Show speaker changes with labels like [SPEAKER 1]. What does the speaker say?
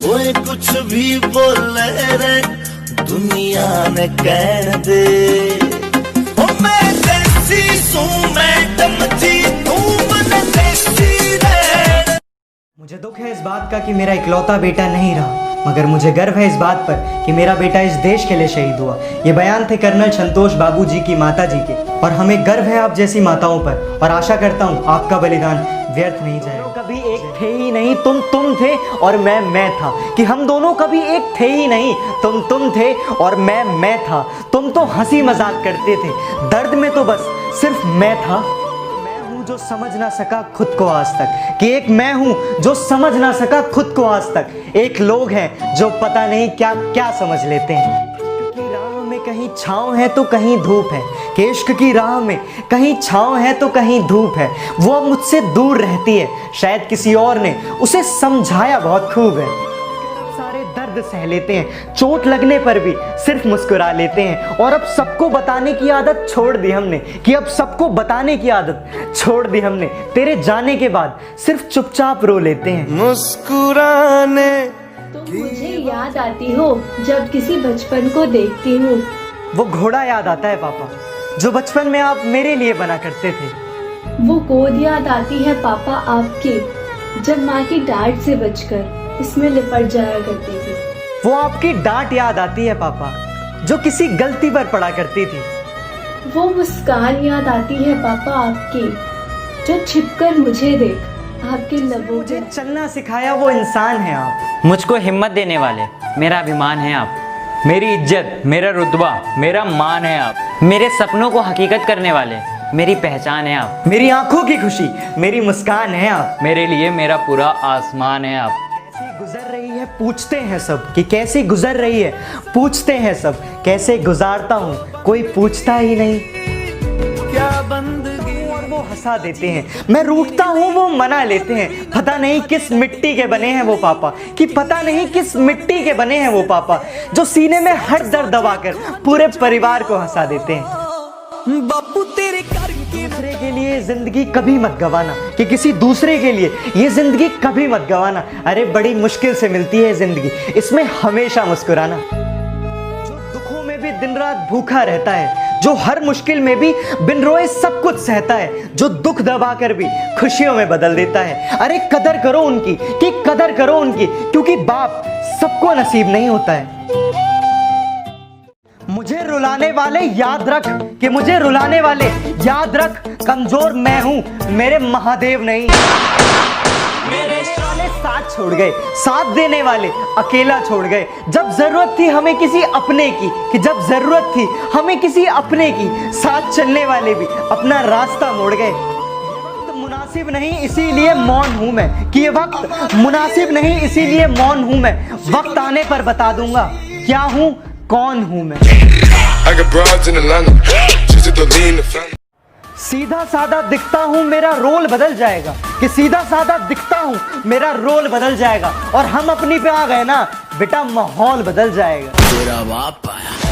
[SPEAKER 1] ओए कुछ भी बोले रे दुनिया ने कह दे, ओ मैं देसी सू मैडम जी तू मन देसी रे।
[SPEAKER 2] मुझे दुख है इस बात का कि मेरा इकलौता बेटा नहीं रहा, मगर मुझे गर्व है इस बात पर कि मेरा बेटा इस देश के लिए शहीद हुआ। ये बयान थे कर्नल संतोष बाबू जी की माता जी के, और हमें गर्व है आप जैसी माताओं पर, और आशा करता हूँ आपका बलिदान व्यर्थ नहीं जाएगा। कभी एक थे ही नहीं, तुम थे और मैं था, कि हम दोनों कभी एक थे ही नहीं, तुम थे और मैं था। तुम तो हंसी मजाक करते थे, दर्द में तो बस सिर्फ मैं था। जो समझ ना सका खुद को आज तक, कि एक मैं हूं जो समझ ना सका खुद को आज तक। एक लोग हैं जो पता नहीं क्या क्या समझ लेते हैं। इश्क की राह में कहीं छांव है तो कहीं धूप है, कि इश्क की राह में कहीं छांव है तो कहीं धूप है। वो अब मुझसे दूर रहती है, शायद किसी और ने उसे समझाया बहुत खूब है। सारे दर्द सह लेते हैं, चोट लगने पर भी सिर्फ मुस्कुरा लेते हैं। और अब सबको बताने की आदत छोड़ दी हमने, कि अब सबको बताने की आदत छोड़ दी हमने। तेरे जाने के बाद सिर्फ चुपचाप रो लेते हैं।
[SPEAKER 1] मुस्कुराने
[SPEAKER 3] तुम मुझे याद आती हो जब किसी बचपन को देखती हूँ।
[SPEAKER 2] वो घोड़ा याद आता है पापा, जो बचपन में आप मेरे लिए बना करते थे।
[SPEAKER 3] वो गोद याद आती है पापा आपकी, जब माँ की डांट से बचकर इसमें लिपट जाया करती थी।
[SPEAKER 2] वो आपकी डांट याद आती है पापा, जो किसी गलती पर पड़ा करती थी।
[SPEAKER 3] वो मुस्कान याद आती है पापा आपकी, जो छिपकर मुझे देख आपके लबों
[SPEAKER 2] मुझे चलना सिखाया वो इंसान है आप।
[SPEAKER 4] मुझको हिम्मत देने वाले मेरा अभिमान है आप। मेरी इज्जत, मेरा रुतबा, मेरा मान है आप। मेरे सपनों को हकीकत करने वाले मेरी पहचान है आप।
[SPEAKER 2] मेरी आंखों की खुशी, मेरी मुस्कान है आप।
[SPEAKER 4] मेरे लिए मेरा पूरा आसमान है आप।
[SPEAKER 2] कैसी गुजर रही है पूछते हैं सब, कि कैसी गुजर रही है पूछते हैं सब। कैसे गुजारता हूँ कोई पूछता ही नहीं।
[SPEAKER 1] क्या बंदगी,
[SPEAKER 2] और वो हंसा देते हैं, मैं रूठता हूँ वो मना लेते हैं। पता नहीं किस मिट्टी के बने हैं वो पापा, कि पता नहीं किस मिट्टी के बने हैं वो पापा, जो सीने में हर दर्द दबाकर पूरे परिवार को हंसा देते हैं।
[SPEAKER 1] बापू तेरे
[SPEAKER 2] दूसरे के लिए जिंदगी कभी मत गवाना, कि किसी दूसरे के लिए ये जिंदगी कभी मत गवाना। अरे बड़ी मुश्किल से मिलती है जिंदगी, इसमें हमेशा मुस्कुराना। जो दुखों में भी दिन रात भूखा रहता है, जो हर मुश्किल में भी बिन रोए सब कुछ सहता है, जो दुख दबाकर भी खुशियों में बदल देता है। अरे कदर करो उनकी, कि कदर करो उनकी, क्योंकि बाप सबको नसीब नहीं होता है। मुझे रुलाने वाले याद रख, कि मुझे रुलाने वाले याद रख, कमजोर मैं हूं मेरे महादेव नहीं। मेरे वाले साथ छोड़ गए, साथ देने वाले अकेला छोड़ गए। जब जरूरत थी हमें किसी अपने की, कि जब जरूरत थी हमें किसी अपने की, साथ चलने वाले भी अपना रास्ता मोड़ गए। वक्त मुनासिब नहीं इसीलिए मौन हूं मैं, कि ये वक्त मुनासिब नहीं इसीलिए मौन हूं मैं। वक्त आने पर बता दूंगा क्या हूं कौन हूं मैं। सीधा साधा दिखता हूं मेरा रोल बदल जाएगा, कि सीधा साधा दिखता हूं मेरा रोल बदल जाएगा। और हम अपनी पे आ गए ना बेटा, माहौल बदल जाएगा।
[SPEAKER 1] तेरा बाप आया।